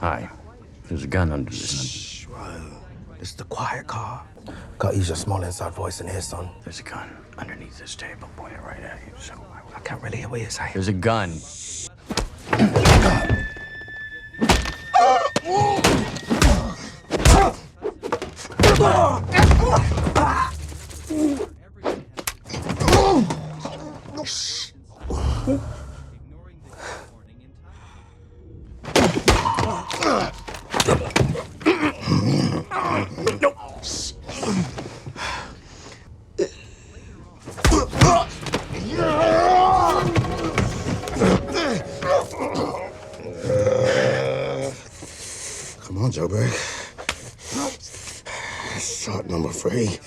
Hi. There's a gun under this. Shh, bro. This is the quiet car. Gotta use your small inside voice in here, son. There's a gun underneath this table pointed right at you, so I can't really hear what you're saying. there's a gun. Come on, Joburg. Shot number 3.